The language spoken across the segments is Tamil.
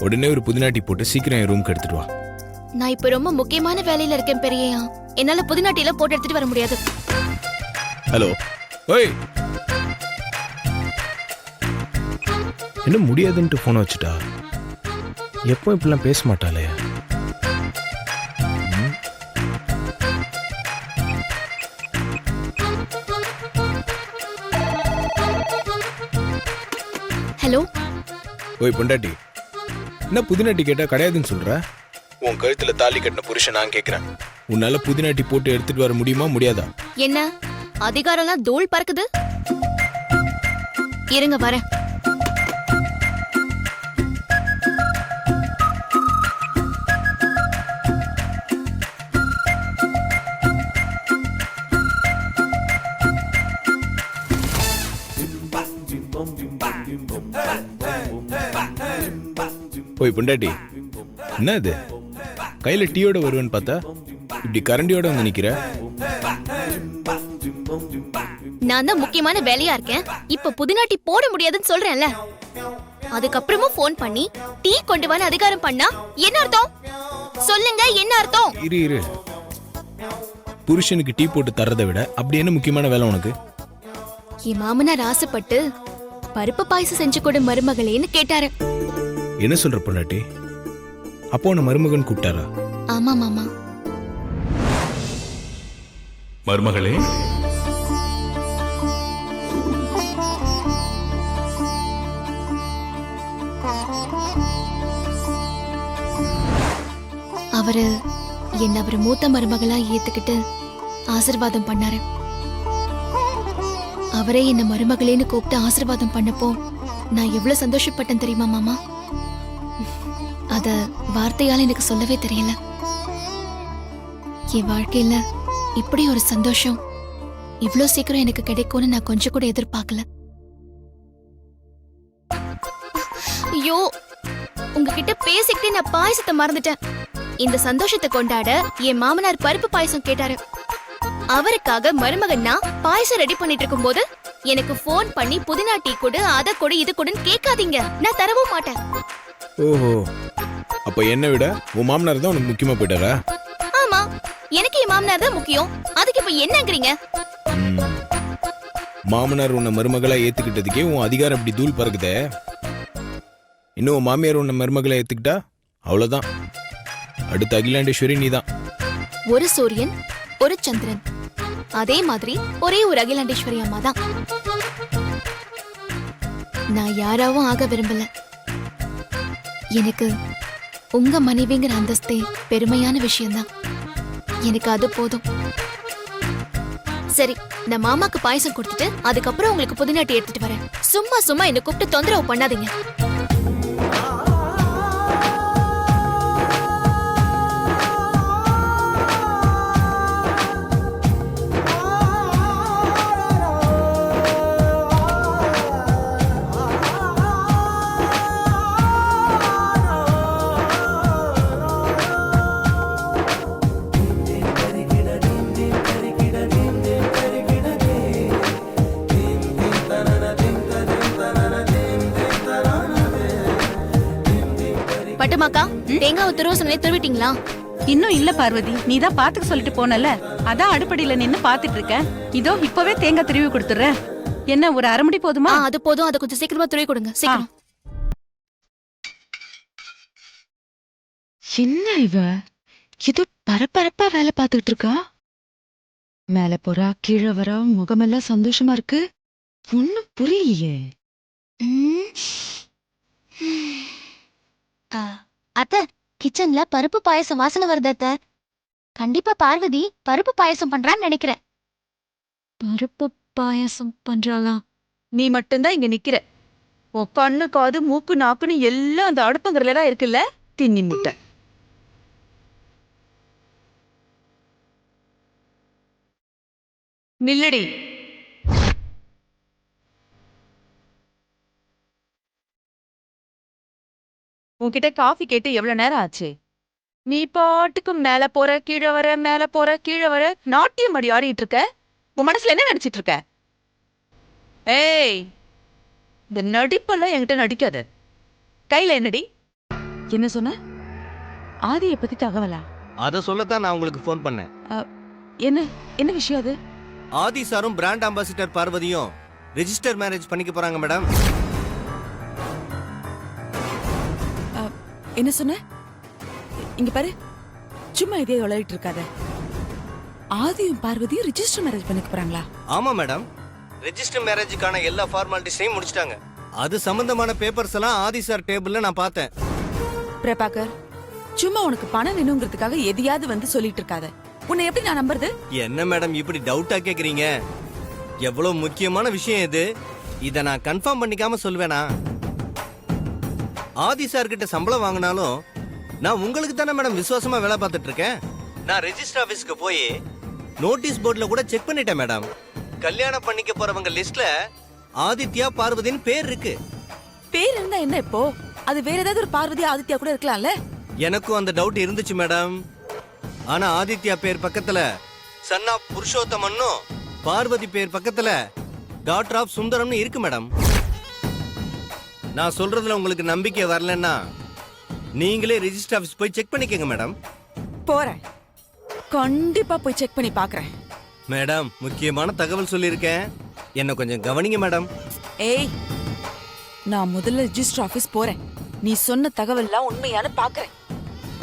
உடனே ஒரு புதினா டீ போட்டு சீக்கிரம் என் ரூம்க்கு எடுத்துட்டு வா. நான் இப்ப ரொம்ப முக்கியமான வேலையில இருக்கேன் பெரியயா. என்னால புதினா டீ எல்லாம் போட்டு எடுத்துட்டு வர முடியாது. ஹலோ. ஓய், என்ன முடியாதுன்ட்டு போனை வச்சுட்டா? எப்போ இப்படிலாம் பேச மாட்டாளே. ஹலோ. ஓய் பொண்டாட்டி, என்ன புதினா டீ கேட்டா கிடையாதுன்னு சொல்ற? உன் கழுத்துல தாலி கட்டின புருஷன் நான் கேக்குறேன். உன்னால புதினா டீ போட்டு எடுத்துட்டு வர முடியுமா முடியாதா? என்ன அதிகாரம்லாம் தூள் பறக்குது? இருங்க வரேன். போய் பொண்டாட்டி, என்ன இது கையில டீயோட வருவேன்னு பார்த்தா இப்படி கரண்டியோட வந்து நிக்கிற? நான் தான் முக்கியமான வேலையா இருக்கேன். இப்ப புதினா டீ போட முடியாதுன்னு சொல்றேன்ல. அதுக்கப்புறமும் போன் பண்ணி டீ கொண்டு வர அதிகாரம் பண்ணா என்ன அர்த்தம்? சொல்லுங்க, என்ன அர்த்தம்? இரு, புருஷனுக்கு டீ போட்டு தர்றதை விட அப்படி என்ன முக்கியமான வேலை உனக்கு? என் மாமனார் ஆசைப்பட்டு பருப்பு பாயசம் செஞ்சு கொடு மருமகளேன்னு கேட்டாரு. என்ன சொல்ற பொண்டாட்டி? அப்போ உன்னை மருமகன் கூப்பிட்டாரா? ஆமா மாமா. மருமகளே, அவரு என்ன அவரு மூத்த மருமகளா ஏத்துக்கிட்டு ஆசீர்வாதம் பண்ணாரு. அவரே என்ன மருமகளேன்னு கூப்பிட்டு ஆசீர்வாதம் பண்ணப்போ நான் எவ்வளவு சந்தோஷப்பட்டேன் தெரியுமா மாமா? அத வார்த்தையால எனக்கு சொல்லவே தெரியல. என் வாழ்க்கையில இப்படி ஒரு சந்தோஷம் இவ்ளோ சீக்கிரம் எனக்கு கிடைக்கும்னு நான் கொஞ்சம் கூட எதிர்பார்க்கல. ஐயோ, உங்ககிட்ட பேசிக்கிட்டே நான் பாயசத்தை மறந்துட்டேன். இந்த சந்தோஷத்தை கொண்டாட என் மாமனார் பருப்பு பாயசம் கேட்டாரு. அவருக்காக மருமகன்னா பாயசம் ரெடி பண்ணிட்டு இருக்கும் போது எனக்கு போன் பண்ணி புதினா டீ கொடு, அத கொடு, இது கொடுன்னு கேட்காதீங்க. நான் தரவும் மாட்டேன். ஓஹோ, அப்ப என்ன விட உன் மாமனார் தான் உனக்கு முக்கியமா போயிட்டாரா? ஆமா, எனக்கு என் மாமனார் தான் முக்கியம். அதுக்கு இப்ப என்னங்கறீங்க? மாமனார் உன்னை மருமகளா ஏத்துக்கிட்டதுக்கே உன் அதிகாரம் அப்படி தூள் பறக்குதே. இன்னும் உன் மாமியார் உன்னை மருமகளா ஏத்துக்கிட்டா அவ்வளவுதான். அடுத்த அகிலாண்டேஸ்வரி நீதான். ஒரு சூரியன் ஒரு சந்திரன், அதே மாதிரி ஒரே ஒரு அகிலாண்டேஸ்வரி அம்மா தான். நான் யாராவும் ஆக விரும்பல. எனக்கு உங்க மனைவிங்கிற அந்தஸ்தே பெருமையான விஷயம்தான். எனக்கு அது போதும். சரி, நான் மாமாக்கு பாயசம் கொடுத்துட்டு அதுக்கப்புறம் உங்களுக்கு புதினா டீ எடுத்துட்டு வரேன். சும்மா சும்மா என்ன கூப்பிட்டு தொந்தரவு பண்ணாதீங்க. பட்டுமாக்கா, தேங்காய் துருவ சொன்னே துருவிட்டீங்களா? இன்னும் இல்ல பார்வதி, நீதான் பாத்துக்க சொல்லிட்டு போனல, அதான் அடுப்படியில நின்னு பாத்துட்டு இருக்கேன். இதோ இப்பவே தேங்காய் துருவி கொடுத்துறேன். என்ன ஒரு அரை முடி போதுமா? அது போதும். அதை கொஞ்சம் சீக்கிரமா துருவி கொடுங்க. சீக்கிரம். என்ன இவ இது பரபரப்பா வேலை பார்த்துக்கிட்டு இருக்கா? மேல போறா கீழே வரா, முகமெல்லாம் சந்தோஷமா இருக்கு. ஒண்ணும் புரியலையே. அத்த, கிச்சன்ல பருப்பு பாயசம் வாசனை வருது அத்த. கண்டிப்பா பார்வதி பருப்பு பாயசம் பண்றான்னு நினைக்கிறேன். பருப்பு பாயசம் பண்றாளா? நீ மட்டும்தான் இங்க நிக்கிற. உன் கண்ணு காது மூக்கு நாக்குன்னு எல்லாம் அந்த அடுப்புங்கிறல தான் இருக்குல்ல. தின்னி முட்டை. நில்லடி. உன்கிட்ட காஃபி கேட்டு எவ்வளவு நேரம் ஆச்சு? நீ பாட்டுக்கு மேல போற கீழே வர, மேல போற கீழே வர, நாட்டியம் அடி ஆடிட்டு இருக்க. உன் மனசுல என்ன நினைச்சிட்டு இருக்க? ஏய், இந்த நடிப்பெல்லாம் என்கிட்ட நடிக்காத. கையில என்னடி? என்ன சொன்ன? ஆதியை பத்தி தகவலா? அதை சொல்லத்தான் நான் உங்களுக்கு ஃபோன் பண்ணேன். என்ன என்ன விஷயம் அது? ஆதி சாரும் பிராண்ட் அம்பாசிடர் பார்வதியும் ரெஜிஸ்டர் மேரேஜ் பண்ணிக்க போறாங்க மேடம். என்ன சொன்ன? இங்க பாரு, சும்மா இதே உளறிட்டு இருக்காத. ஆதியும் பார்வதியும் ரிஜிஸ்டர் மேரேஜ் பண்ணிக்க போறாங்களா? ஆமா மேடம், ரெஜிஸ்டர் மேரேஜுக்கான எல்லா ஃபார்மாலிட்டிஸையும் முடிச்சிட்டாங்க. அது சம்பந்தமான பேப்பர்ஸ் எல்லாம் ஆதி சார் டேபிள்ல நான் பார்த்தேன். பிரபாகர், சும்மா உனக்கு பணம் வேணுங்கிறதுக்காக எதையாவது வந்து சொல்லிட்டு இருக்காத. உன்னை எப்படி நான் நம்புறது? என்ன மேடம் இப்படி டவுட்டா கேக்குறீங்க? எவ்வளவு முக்கியமான விஷயம் இது. இத நான் கன்ஃபார்ம் பண்ணிக்காம சொல்வேனா? ஆதி சார் கிட்ட சம்பளம் வாங்கினாலும் நான் உங்களுக்கு தானே மேடம் விசுவாசமா வேலை பார்த்துட்டு இருக்கேன். நான் ரெஜிஸ்டர் ஆபீஸ்க்கு போய் நோட்டீஸ் போர்டுல கூட செக் பண்ணிட்டேன் மேடம். கல்யாணம் பண்ணிக்க போறவங்க லிஸ்ட்ல ஆதித்யா பார்வதின்னு பேர் இருக்கு. பேர் இருந்தா என்ன இப்போ? அது வேற ஏதாவது ஒரு பார்வதி ஆதித்யா கூட இருக்கலாம்ல? எனக்கும் அந்த டவுட் இருந்துச்சு மேடம். ஆனா ஆதித்யா பேர் பக்கத்துல சன் ஆஃப் புருஷோத்தமன்னும் பார்வதி பேர் பக்கத்துல டாட்டர் ஆஃப் சுந்தரம்னு இருக்கு மேடம். நான் சொல்றதுல உங்களுக்கு நம்பிக்கை வரலன்னா நீங்களே ரெஜிஸ்டர் ஆபீஸ் போய் செக் பண்ணிக்கங்க மேடம். போறேன், கண்டிப்பா போய் செக் பண்ணி பாக்குறேன். மேடம், முக்கியமான தகவல் சொல்லியிருக்கேன், என்ன கொஞ்சம் கவனிங்க மேடம். ஏய், நான் முதல்ல ரெஜிஸ்டர் ஆபீஸ் போறேன். நீ சொன்ன தகவல்லாம் உண்மையானு பாக்குறேன்.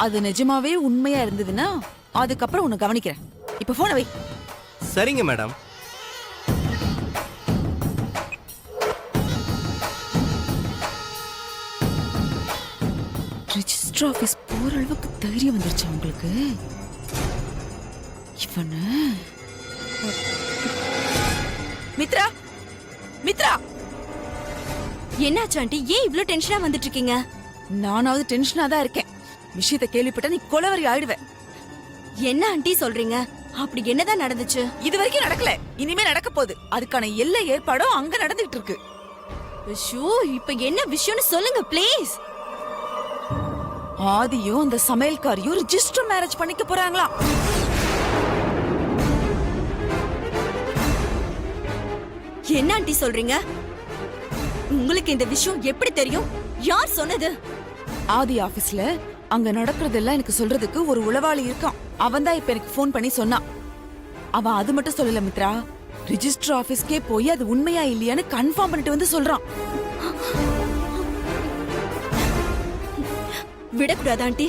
அது நிஜமாவே உண்மையா இருந்ததுன்னா அதுக்கப்புறம் உன்னை கவனிக்கிறேன். இப்ப போன வை. சரிங்க மேடம். ரெஜிஸ்டர் ஆபீஸ் போற அளவுக்கு தைரியம் வந்துருச்சு உங்களுக்கு? இவன மித்ரா, மித்ரா, என்னாச்சு ஆண்டி? ஏன் இவ்ளோ டென்ஷனா வந்துட்டு இருக்கீங்க? நானாவது டென்ஷனா தான் இருக்கேன். விஷயத்தை கேள்விப்பட்ட நீ கொலவரி ஆயிடுவ. என்ன ஆண்டி சொல்றீங்க? அப்படி என்னதான் நடந்துச்சு? இது வரைக்கும் நடக்கல, இனிமே நடக்க போகுது. அதுக்கான எல்லா ஏற்பாடும் அங்க நடந்துட்டு இருக்கு. ஷோ, இப்ப என்ன விஷயம்னு சொல்லுங்க ப்ளீஸ். ஆதியும் அந்த சமையல்காரியும் ரெஜிஸ்டர் மேரேஜ் பண்ணிக்க போறாங்களா? என்ன ஆண்டி சொல்றீங்க? உங்களுக்கு இந்த விஷயம் எப்படி தெரியும்? யார் சொன்னது? ஆதி ஆபீஸ்ல அங்க நடக்கிறதெல்லாம் எனக்கு சொல்றதுக்கு ஒரு உளவாளி இருக்கான். அவன் தான் இப்ப எனக்கு ஃபோன் பண்ணி சொன்னான். அவன் அது மட்டும் சொல்லல மித்ரா, ரெஜிஸ்டர் ஆபீஸ்க்கே போய் அது உண்மையா இல்லையான்னு கன்ஃபார்ம் பண்ணிட்டு வந்து சொல்றான். விடக்கூடாது ஆண்டி.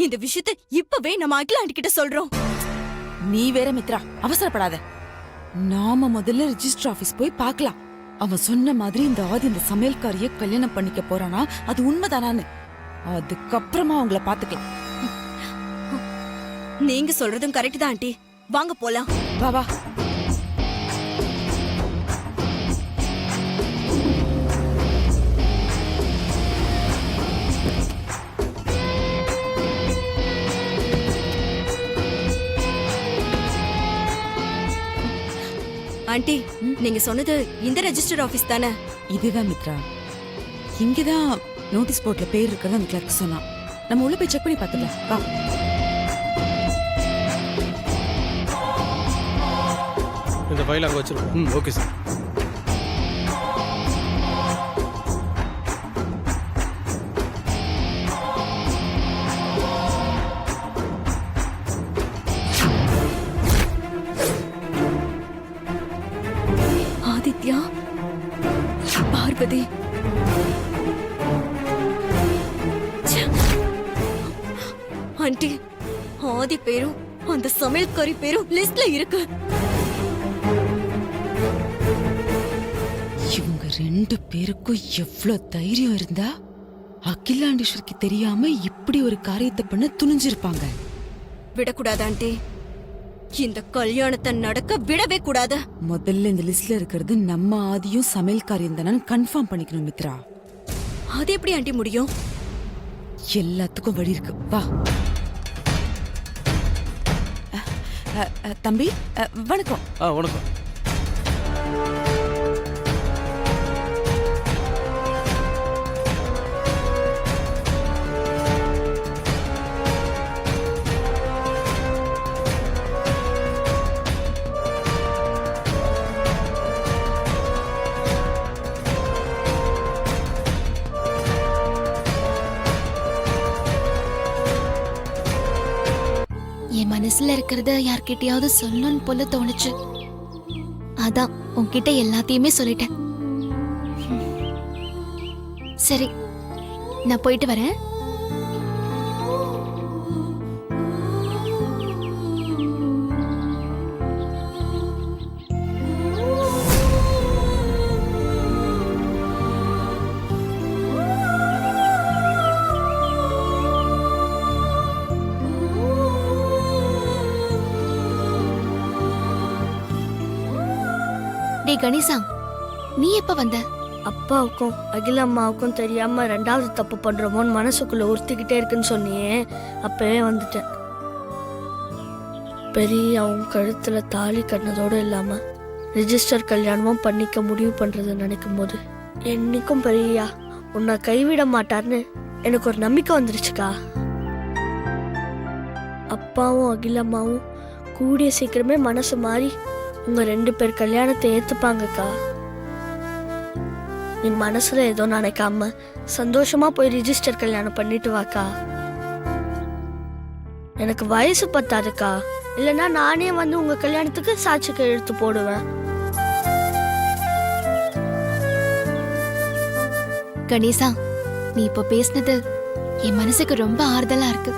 இந்த விஷயத்தை இப்பவே நம்ம அகில ஆண்டி கிட்ட சொல்றோம். நீ வேற மித்ரா, அவசரப்படாத. நாம முதல்ல ரெஜிஸ்டர் ஆபீஸ் போய் பார்க்கலாம். அவன் சொன்ன மாதிரி இந்த ஆதி இந்த சமையல்காரிய கல்யாணம் பண்ணிக்க போறானா, அது உண்மைதானான்னு. அதுக்கப்புறமா அவங்கள பாத்துக்கலாம். நீங்க சொல்றதும் கரெக்ட் தான் ஆண்டி. வாங்க போலாம். வா வா. ஆண்டி, நீங்க சொன்னது இந்த ரெஜிஸ்டர் ஆபீஸ் தானே? இதுதான் மித்ரா. இங்கதான் நோட்டீஸ் போர்ட்ல பேர் இருக்கிறது அந்த கிளர்க் சொன்னான். நம்ம உள்ள போய் செக் பண்ணி பார்த்துக்கலாம். வா. இந்த ஃபைல் அங்கே வச்சிருக்கோம். Okay sir. ஆதித்யா, பார்வதி, ஆண்டி, ஆதி பேரும் அந்த சமையல்காரி பேரும் லிஸ்ட்ல இருக்கு. இவங்க ரெண்டு பேருக்கும் எவ்வளவு தைரியம் இருந்தா அகிலாண்டேஸ்வரிக்கு தெரியாம இப்படி ஒரு காரியத்தை பண்ண துணிஞ்சிருப்பாங்க. விடக்கூடாது ஆண்டி. இந்த கல்யாணத்தை நடக்க விடவே கூடாது. முதல்ல இந்த லிஸ்ட்ல இருக்கிறது நம்ம ஆதியும் சமையல்காரியம் தானு கன்ஃபார்ம் பண்ணிக்கணும் மித்ரா. அது எப்படி ஆண்டி முடியும்? எல்லாத்துக்கும் வழி இருக்கு. வா. தம்பி, வணக்கம். வணக்கம். என் மனசுல இருக்கிறத யார்கிட்டயாவது சொல்லணும்னு போல தோணுச்சு. அதான் உன்கிட்ட எல்லாத்தையுமே சொல்லிட்டேன். சரி, நான் போயிட்டு வரேன். டேய் கணேசா, நீ எப்ப வந்த? அப்பாவுக்கும் அகில அம்மாவுக்கும் தெரியாம ரெண்டாவது தப்பு பண்றோமோன்னு மனசுக்குள்ள உறுத்திக்கிட்டே இருக்குன்னு சொன்னியே, அப்பவே வந்துட்டேன். பெரிய அவங்க கழுத்துல தாலி கட்டினதோடு இல்லாம ரிஜிஸ்டர் கல்யாணமும் பண்ணிக்க முடிவு பண்றதை நினைக்கும் போது என்னைக்கும் பெரியா உன்னை கைவிட மாட்டார்னு எனக்கு ஒரு நம்பிக்கை வந்துருச்சுக்கா. அப்பாவும் அகிலம்மாவும் கூடிய சீக்கிரமே மனசு மாறி உங்க 2 பேர் கல்யாணத்தை ஏத்துப்பாங்கக்கா. நீ மனசுல ஏதோ நினைக்காம சந்தோஷமா போய் ரிஜிஸ்டர் கல்யாணம் பண்ணிட்டு வாக்கா. எனக்கு வயசு பத்தாதுக்கா, இல்லைன்னா நானே வந்து உங்க கல்யாணத்துக்கு சாட்சி கையெழுத்து போடுவேன். கணேசா, நீ இப்ப பேசினது என் மனசுக்கு ரொம்ப ஆறுதலா இருக்கு.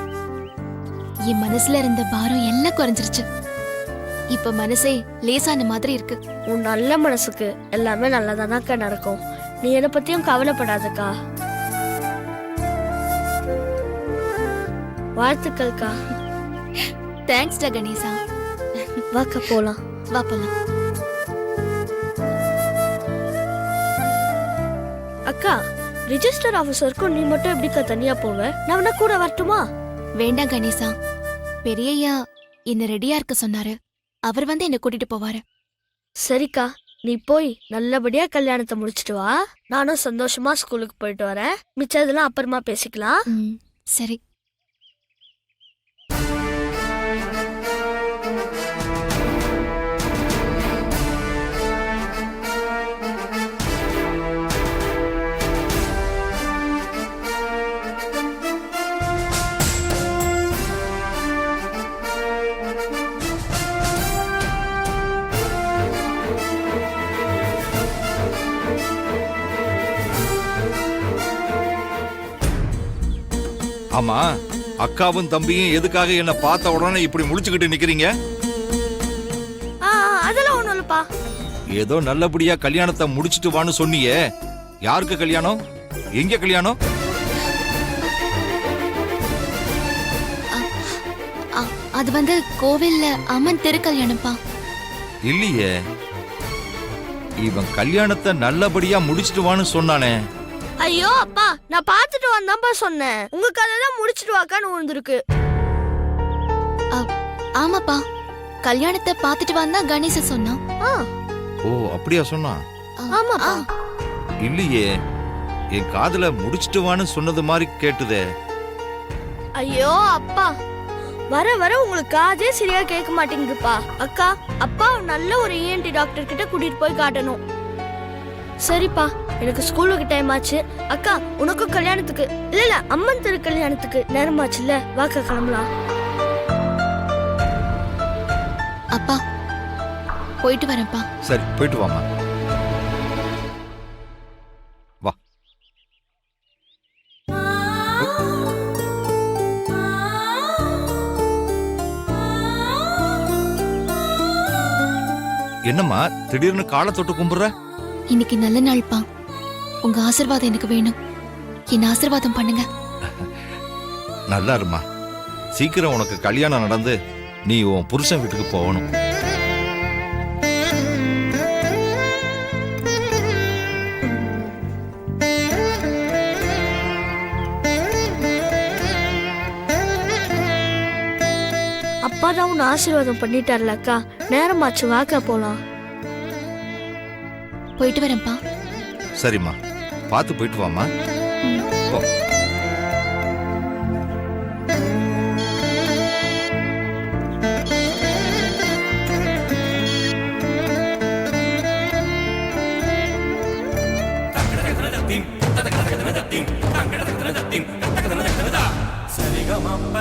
என் மனசுல இருந்த பாரம் எல்லாம் குறைஞ்சிருச்சு. இப்ப மனசே லேசான மாதிரி இருக்கு. உன் நல்ல மனசுக்கு எல்லாமே நல்லதானாக்கா நடக்கும். நீ எதை பத்தியும் கவலைப்படாதக்கா. வாழ்த்துக்கள்க்கா. தேங்க்ஸ் டா கணேசா. வாக்கா போலாம். வா போலாம். அக்கா, ரிஜிஸ்டர் ஆபீசருக்கும் நீ மட்டும் எப்படிக்கா தனியா போவ? நான் வேணா கூட வரட்டுமா? வேண்டாம் கணேசா, பெரியய்யா என்ன ரெடியா இருக்க சொன்னாரு. அவர் வந்து என்ன கூட்டிட்டு போவாரு. சரிக்கா, நீ போய் நல்லபடியா கல்யாணத்தை முடிச்சிட்டு வா. நானும் சந்தோஷமா ஸ்கூலுக்கு போயிட்டு வரேன். மிச்சம் இதெல்லாம் அப்புறமா பேசிக்கலாம். சரி. ஆமா, அக்காவும் தம்பியும் எதுக்காக என்ன பார்த்த உடனே இப்படி முழிச்சுக்கிட்டு நிக்கிறீங்க? அதெல்லாம் ஒண்ணும் இல்லப்பா. ஏதோ நல்லபடியா கல்யாணத்தை முடிச்சிட்டு வான்னு சொன்னியே, யாருக்கு கல்யாணம்? எங்க கல்யாணம்? அது வந்து கோவில்ல அம்மன் திருக்கல்யாணம்ப்பா. இல்லையே, இவன் கல்யாணத்தை நல்லபடியா முடிச்சிட்டு வான்னு சொன்னானே. ஐயோ அப்பா, நான் பார்த்துட்டு வந்தாப்பா சொன்னேன். உங்க கதை தான் முடிச்சிட்டு வாக்கான்னு விழுந்திருக்கு. ஆமாப்பா, கல்யாணத்தை பார்த்துட்டு வந்தா கணேச சொன்னான். ஓ, அப்படியா சொன்னா? ஆமாப்பா. இல்லையே, என் காதுல முடிச்சிட்டு வான்னு சொன்னது மாதிரி கேட்டுதே. ஐயோ அப்பா, வர வர உங்களுக்கு காதே சரியா கேட்க மாட்டேங்குதுப்பா. அக்கா, அப்பா நல்ல ஒரு ENT டாக்டர் கிட்ட கூட்டிட்டு போய் காட்டணும். சரிப்பா, எனக்கு ஸ்கூலுக்கு டைம் ஆச்சு. அக்கா, உனக்கும் கல்யாணத்துக்கு இல்ல அம்மன் திரு கல்யாணத்துக்கு நேரம் ஆச்சுல்ல, வாக்கா கிளம்பலாம். அப்பா, போயிட்டு வரேன்ப்பா. சரி, போயிட்டு வாமா. வா. என்னம்மா திடீர்னு காலை தொட்டு கும்பிடுற? இன்னைக்கு நல்ல நாள்ப்பா. உங்க ஆசீர்வாதம் எனக்கு வேணும். என்ன ஆசீர்வாதம் பண்ணுங்க. நல்லா இருமா. சீக்கிரம் உனக்கு கல்யாணம் நடந்து நீ உன் புருஷன் வீட்டுக்கு போகணும். அப்பா தான் உன்னை ஆசீர்வாதம் பண்ணிட்டார்ல அக்கா. நேரமாச்சு, வாக்கா போலாம். போயிட்டு வரேன்ப்பா. சரிம்மா, பார்த்து போயிட்டு வாமா. போ. சரிகமப்ப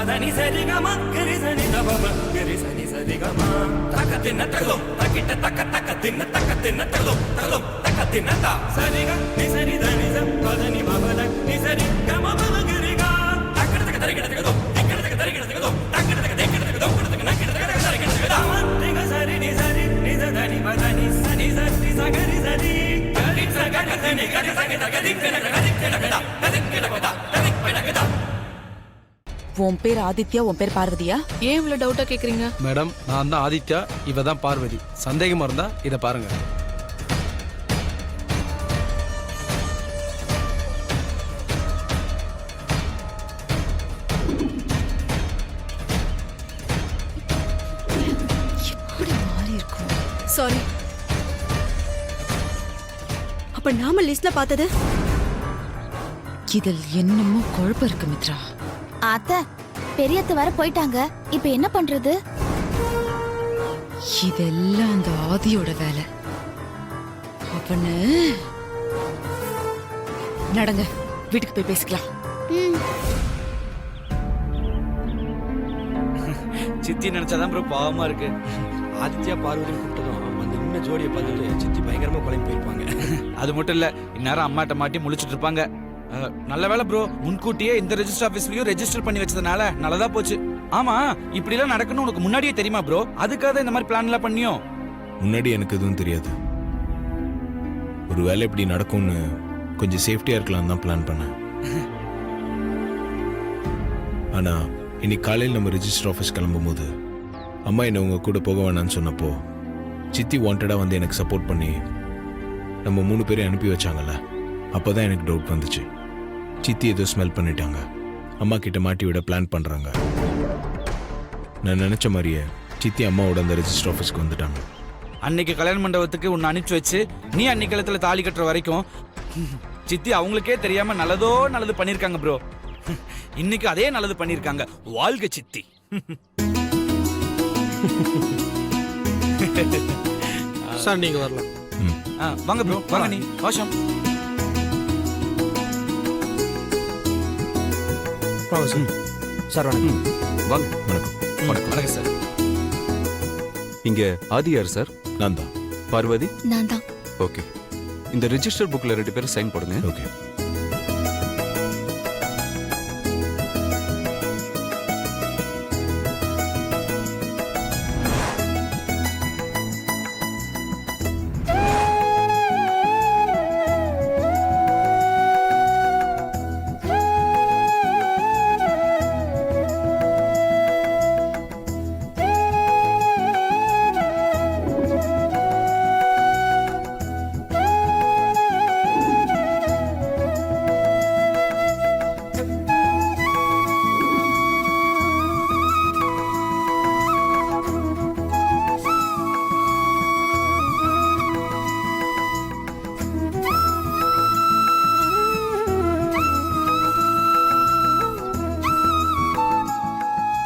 உன் பேர் ஆதித்யா, உன் பேர் பார்வதியா? ஏன் இவ்வளவு டவுட்டா கேக்குறீங்க? மேடம், நான் தான் ஆதித்யா, இவ தான் பார்வதி. சந்தேகமா இருந்தா இத பாருங்க. எப்படி மாறி இருக்கும்? சாரி. அப்ப நாம லிஸ்ட்ல பார்த்தது இதில் என்னமோ குழப்பம் இருக்கு மித்ரா. அத்தை, பெரியத்த வர போயிட்டாங்க. இப்ப என்ன பண்றது? இதெல்லாம் அந்த ஆதியோட வேலை. அவனு நடங்க, வீட்டுக்கு போய் பேசிக்கலாம். சித்தி நினைச்சாதான் ப்ரோ பாவமா இருக்கு. ஆதித்யா பார்வதி கூப்பிட்டதும் அந்த நின்ன ஜோடியை பார்த்துட்டு சித்தி பயங்கரமா குழம்பு போயிருப்பாங்க. அது மட்டும் இல்ல, இந்நேரம் அம்மாட்ட மாட்டி முழிச்சிட்டு இருப்பாங்க. நல்ல வேலை ப்ரோ, முன்கூட்டியே இந்த ரெஜிஸ்டர் ஆபீஸ்லயும் ரெஜிஸ்டர் பண்ணி வச்சதுனால நல்லதா போச்சு. ஆமா, இப்படி எல்லாம் நடக்கணும் உனக்கு முன்னாடியே தெரியுமா ப்ரோ? அதுக்காக இந்த மாதிரி பிளான் எல்லாம் பண்ணியோ? முன்னாடி எனக்கு எதுவும் தெரியாது. ஒரு வேலை இப்படி நடக்கும்னு கொஞ்சம் சேஃப்டியா இருக்கலாம் தான் பிளான் பண்ணேன். ஆனா இன்னைக்கு காலையில் நம்ம ரெஜிஸ்டர் ஆஃபீஸ் கிளம்பும் போது அம்மா என்ன உங்க கூட போக வேணாம்னு சொன்னப்போ சித்தி வாண்டடா வந்து எனக்கு சப்போர்ட் பண்ணி நம்ம 3 பேரையும் அனுப்பி வச்சாங்கல்ல, அப்பதான் எனக்கு டவுட் வந்துச்சு. சித்தி ஏதோ ஸ்மெல் பண்ணிட்டாங்க, அம்மா கிட்ட மாட்டி விட பிளான் பண்றாங்க. நான் நினைச்ச மாதிரியே சித்தி அம்மாவோட அந்த ரெஜிஸ்டர் ஆஃபீஸ்க்கு வந்துட்டாங்க. அன்னைக்கு கல்யாண மண்டபத்துக்கு உன்னை அனுப்பிச்சு வச்சு நீ அன்னைக்கு கழுத்துல தாலி கட்டுற வரைக்கும் சித்தி அவங்களுக்கே தெரியாம நல்லது பண்ணிருக்காங்க ப்ரோ. இன்னைக்கு அதே நல்லது பண்ணிருக்காங்க. வாழ்க சித்தி. சார் நீங்க வரலாம். வாங்க ப்ரோ, வாங்க. நீ வாஷம் வாங்க சார். சார் வணக்கம். வாங்க. வணக்கம். வணக்கம் சார். இங்க ஆதி யார் சார்? நான் தான். பார்வதி? நான் தான். ஓகே. இந்த ரெஜிஸ்டர் புக்ல 2 பேரும் சைன் போடுங்க. ஓகே.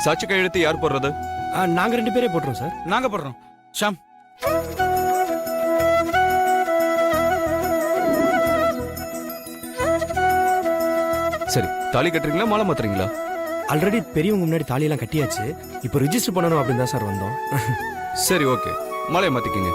சாட்சி கையெழுத்து யார் போடுறது? நாங்க 2 பேரே போட்டுறோம் சார். நாங்க போடுறோம். ஷாம். சரி, தாலி கட்டுறீங்களா மாலை மாத்துறீங்களா? ஆல்ரெடி பெரியவங்க முன்னாடி தாலியெல்லாம் கட்டியாச்சு. இப்போ ரிஜிஸ்டர் பண்ணணும் அப்படின்னு தான் சார் வந்தோம். சரி, ஓகே. மாலையை மாத்திக்கிங்க.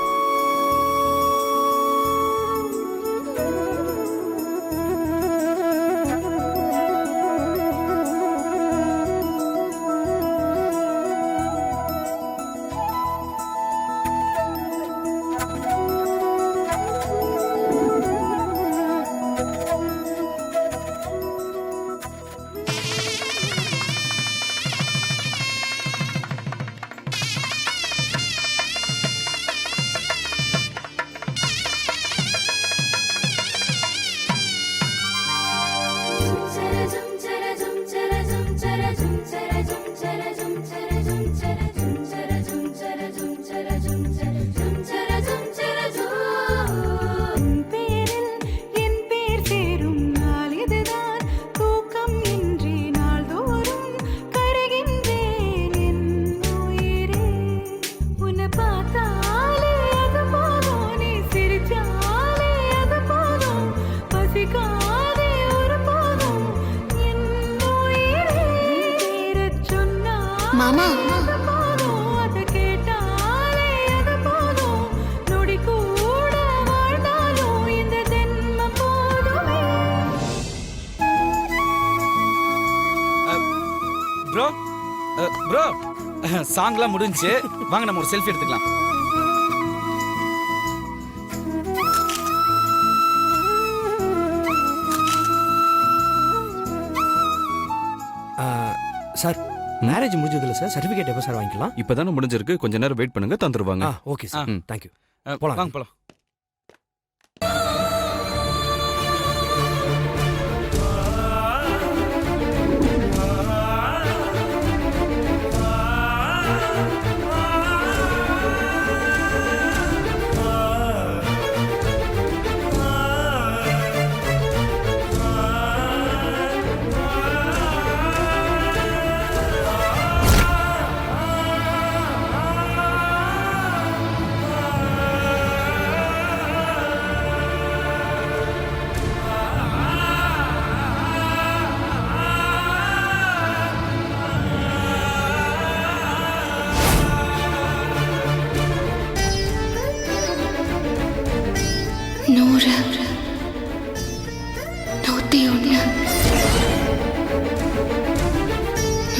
மாமா ப்ரோ ப்ரோ சாங்லாம் முடிஞ்சு வாங்க நம்ம ஒரு செல்ஃபி எடுத்துக்கலாம். சார் மேரேஜ் முடிஞ்சதுல சார் சர்டிஃபிகேட் எப்போ சார் வாங்கிக்கலாம்? இப்பதானே முடிஞ்சிருக்கு, கொஞ்ச நேரம் வெயிட் பண்ணுங்க, தந்துருவாங்க. Okay sir, thank you. போலாம். வாங்க போலாம். நூறு 101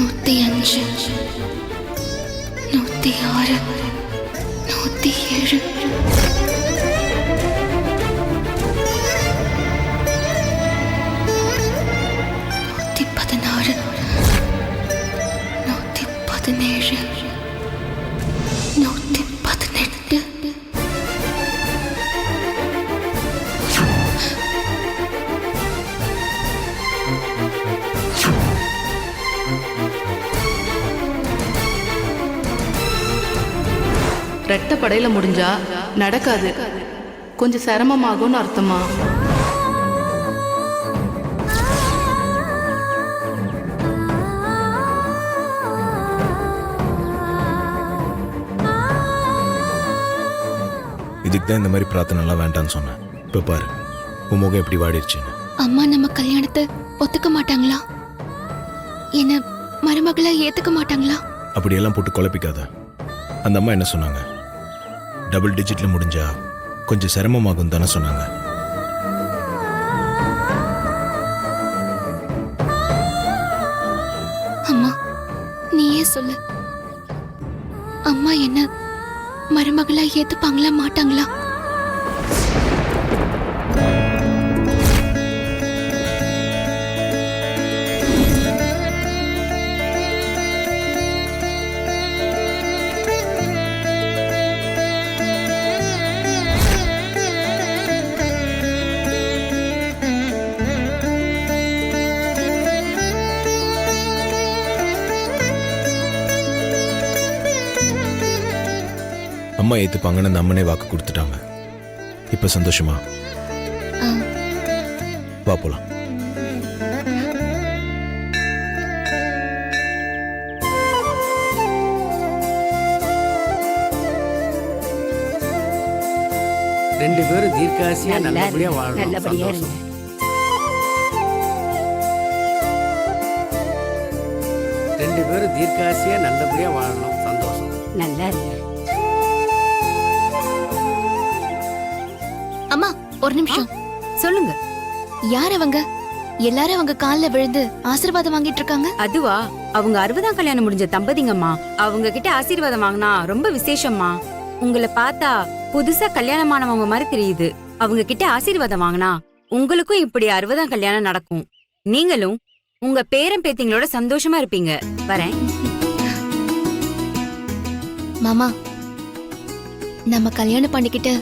105 106 107 116 117 118 ரெட்ட படையில முடிஞ்சா நடக்காது, கொஞ்சம் சிரமமாகும்னு அர்த்தமா? இதுக்கு தான் இந்த மாதிரி பிரார்த்தனைலாம் வேண்டாம்னு சொன்னேன். இப்போ பாரு உன் முகம் எப்படி வாடிடுச்சுன்னு. அம்மா நம்ம கல்யாணத்தை ஒத்துக்க மாட்டாங்களா? என்ன மருமகளா ஏத்துக்க மாட்டாங்களா? அப்படியெல்லாம் போட்டு குழப்பிக்காத. அந்த அம்மா என்ன சொன்னாங்க? டபுள் டிஜிட்ல முடிஞ்சா கொஞ்சம் சிரமமாகும் தானே சொன்னாங்க. அம்மா நீயே சொல்லு, அம்மா என்ன மருமகளா ஏத்துப்பாங்களா மாட்டாங்களா? அம்மா ஏத்துப்பாங்கன்னு அந்த அம்மனே வாக்கு கொடுத்துட்டாங்க. இப்ப சந்தோஷமா? வா போலாம். ரெண்டு பேரும் தீர்க்காசியா நல்லபடியா வாழணும். சந்தோஷம். ரெண்டு பேரும் தீர்க்காசியா நல்லபடியா வாழணும். சந்தோஷம். நல்லா இருக்கு. அம்மா ஒரு நிமிஷம். சொல்லுங்க. யார் அவங்க? எல்லாரும் அவங்க கால்ல விழுந்து ஆசீர்வாதம் வாங்கிட்டு இருக்காங்க. அதுவா, அவங்க 60ஆம் கல்யாணம் முடிஞ்ச தம்பதிங்கம்மா. அவங்க கிட்ட ஆசீர்வாதம் வாங்கினா ரொம்ப விசேஷம்மா. உங்களை பார்த்தா புதுசா கல்யாணமானவங்க மாதிரி தெரியுது. அவங்க கிட்ட ஆசீர்வாதம் வாங்கினா உங்களுக்கும் இப்படி 60ஆம் கல்யாணம் நடக்கும். நீங்களும் உங்க பேரன் பேத்திங்களோட சந்தோஷமா இருப்பீங்க. வரேன். மாமா நம்ம கல்யாணம் பண்ணிக்கிட்டு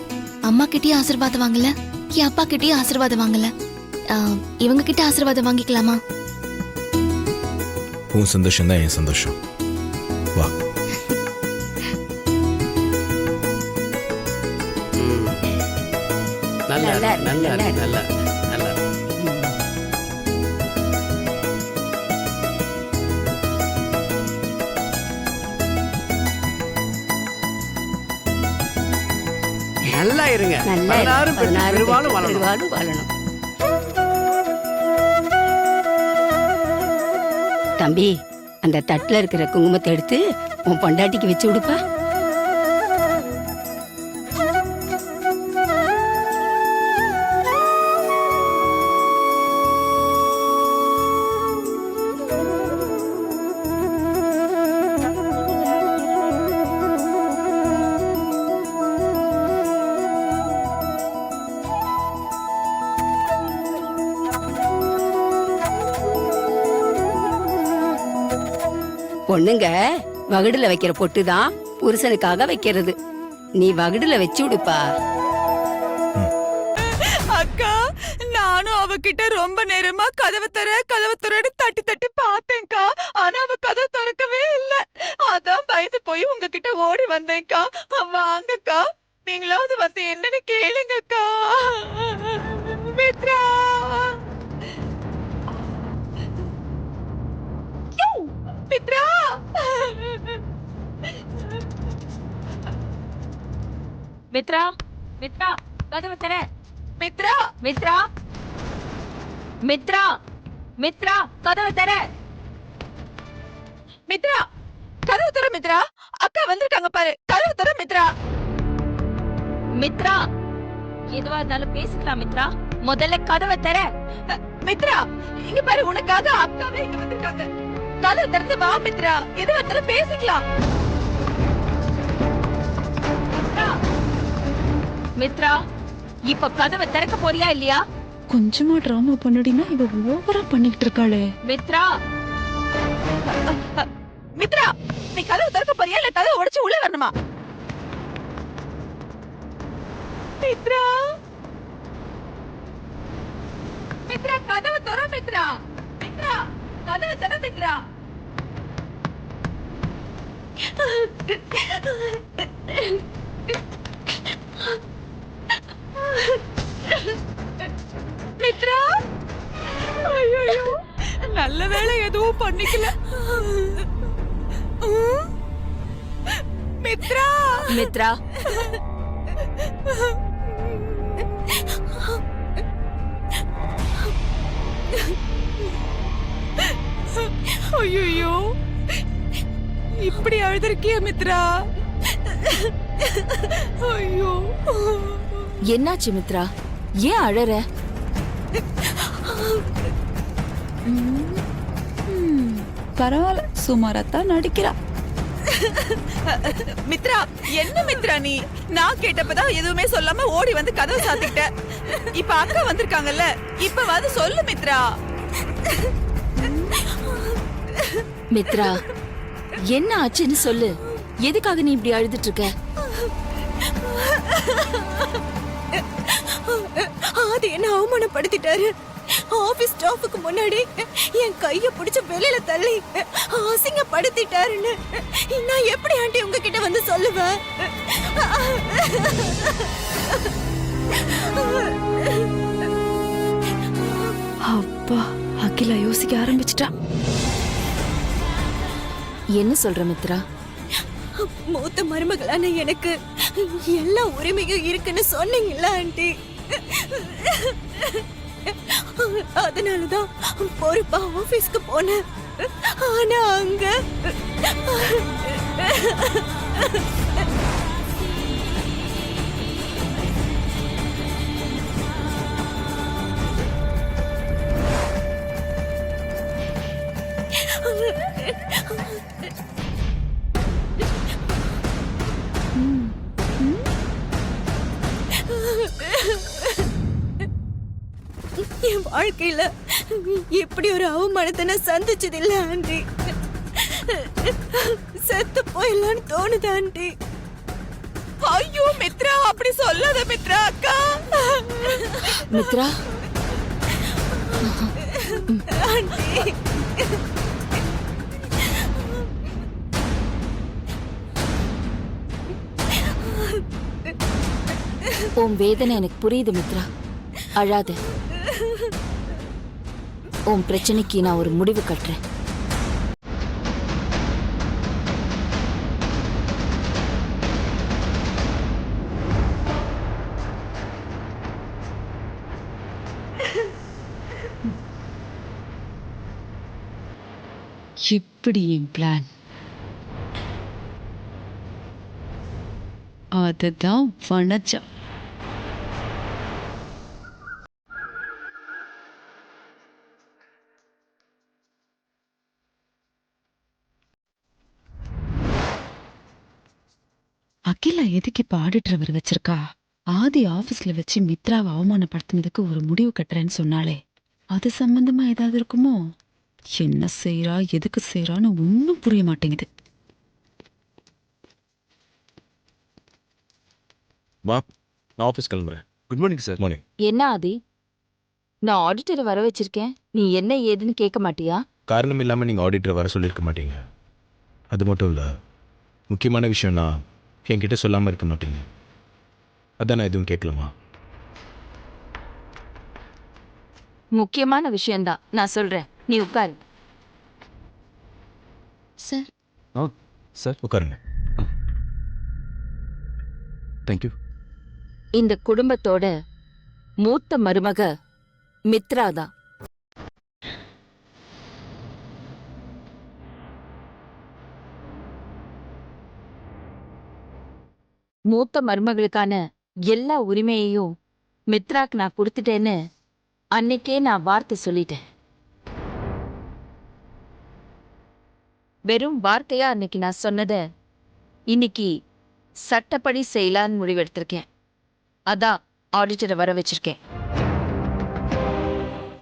அம்மா கிட்டயும் ஆசீர்வாதம் வாங்கல, என் அப்பா கிட்டயும் ஆசீர்வாதம் வாங்கல. இவங்க கிட்ட ஆசீர்வாதம் வாங்கிக்கலாமா? உன் சந்தோஷம் தான் என் சந்தோஷம். வா. நல்லா நல்லா நல்லா நல்லா. நல்லா இருங்க. 16 பெருவாளும் வாழணும். தம்பி, அந்த தட்டுல இருக்கிற குங்குமத்தை எடுத்து உன் பொண்டாட்டிக்கு வச்சு விடுப்பா. பொண்ணுங்க வகுடுல வைக்கிற பொட்டு தான் புருஷனுக்காக வைக்கிறது. நீ வகுடுல வச்சு விடுப்பா. அக்கா, நானும் அவகிட்ட ரொம்ப நேரமா கதவை தரன்னு தட்டி தட்டி பார்த்தேன்க்கா. ஆனா அவ கதவை திறக்கவே இல்ல. அதான் பயந்து போய் உங்ககிட்ட ஓடி வந்தேன்க்கா. வாங்கக்கா, நீங்களாவது வந்து என்னன்னு கேளுங்கக்கா. மித்ரா, மித்ரா, மித்ரா, மித்ரா, கதவை தர. மித்ரா, மித்ரா, மித்ரா, மித்ரா, கதவை தர. மித்ரா, கதவு தர. மித்ரா, அக்கா வந்திருக்காங்க பாரு. கதவு தர மித்ரா. மித்ரா, எதுவா இருந்தாலும் பேசிக்கலாம் மித்ரா. முதல்ல கதவை தர. மித்ரா, இங்க பாரு, உனக்காக அக்காவே இங்க வந்திருக்காங்க. கதவு திறந்து வா மித்ரா, எதுவா இருந்தாலும் பேசிக்கலாம். மித்ரா, இப்ப கதவை திறக்க போறியா இல்லையா? கொஞ்சமா டிராமா பண்ணடினா இவ ஓவரா பண்ணிட்டு இருக்காளே. மித்ரா, மித்ரா, நீ கதவு திறக்க போறியா இல்ல கதவை உடைச்சு உள்ள வரணுமா? மித்ரா, மித்ரா, கதவு திற மித்ரா. மித்ரா, கதவு திற மித்ரா. மித்ரா, ஐயோ, நல்ல வேளை எதுவும் பண்ணிக்கல. மித்ரா, மித்ரா, ஐயோ, இப்படி அழுதுருக்கிய மித்ரா. ஐயோ, என்னாச்சு மித்ரா? ஏன் அழற? பரவாயில்ல, சுமாரத்தான் நடிக்கிறா. மித்ரா, என்ன மித்ரா நீ? நான் கேட்டப்பதான் எதுவுமே சொல்லாம ஓடி வந்து கதவை சாத்திக்கிட்ட. இப்ப அக்கா வந்திருக்காங்கல்ல, இப்ப வந்து சொல்லு மித்ரா. மித்ரா, என்ன ஆச்சுன்னு சொல்லு. எதுக்காக நீ இப்படி அழுதுட்டு இருக்க? அது என்ன அவமானப்படுத்திட்டாரு. ஆபீஸ் ஸ்டாஃபுக்கு முன்னாடி என் கைய பிடிச்ச வெளியில தள்ளி அசிங்கப்படுத்திட்டாருன்னு நான் எப்படி ஆண்டி உங்ககிட்ட வந்து சொல்லுவேன்? அப்பா, அகிலா யோசிக்க ஆரம்பிச்சிட்டா. என்ன சொல்ற மித்ரா? மூத்த மருமகளான எனக்கு எல்லா உரிமையும் இருக்குன்னு சொன்னீங்களா ஆண்டி? அதனாலதான் பொறுப்பா ஆபீஸ்க்கு போனேன். ஆனா அங்க என் வாழ்க்கையில இப்படி ஒரு அவமானத்தை நான் சந்திச்சது இல்ல ஆண்டி. செத்து போயிடலான்னு தோணுது ஆண்டி. ஐயோ மித்ரா, அப்படி சொல்லாத மித்ரா. அக்கா, மித்ரா, ஆண்டி, உன் வேதனை எனக்கு புரியுது மித்ரா. அழாத. உன் பிரச்சனைக்கு நான் ஒரு முடிவு கட்டுறேன். இப்படி என் பிளான் அதுதான் வனஜா. அகிலா எதுக்கு இப்ப ஆடிட்டர் வச்சிருக்கா? ஆதி ஆபீஸ்ல வச்சு மித்ராவை அவமானப்படுத்தினதுக்கு ஒரு முடிவு கட்டுறேன்னு சொன்னாலே அது சம்பந்தமா ஏதாவது இருக்குமோ? என்ன செய்யறா, எதுக்கு செய்யறான்னு ஒன்னும் புரிய மாட்டேங்குது. வா, நான் ஆஃபீஸ் கிளம்புறேன். Good morning sir. மார்னிங். என்ன ஆதி, நான் ஆடிட்டரை வர வச்சிருக்கேன், நீ என்ன ஏதுன்னு கேட்க மாட்டியா? காரணம் இல்லாமல் நீங்கள் ஆடிட்டர் வர சொல்லியிருக்க மாட்டீங்க. அது மட்டும் இல்லை, முக்கியமான விஷயம்னா என்கிட்ட சொல்லாமல் இருக்க மாட்டீங்க. அதான் நான் எதுவும் கேட்கலாமா? முக்கியமான விஷயம்தான், நான் சொல்றேன், நீ உட்காரு. சார் சார் உட்காருங்க. தேங்க்யூ. இந்த குடும்பத்தோட மூத்த மருமக மித்ரா தான். மூத்த மருமகளுக்கான எல்லா உரிமையையும் மித்ராக்கு நான் கொடுத்துட்டேன்னு அன்னைக்கே நான் வார்த்தை சொல்லிட்டேன். வெறும் வார்த்தையா அன்னைக்கு நான் சொன்னதை இன்னைக்கு சட்டப்படி செய்யலான்னு முடிவெடுத்திருக்கேன். அதான் ஆடிட்டரை வர வச்சிருக்கேன்.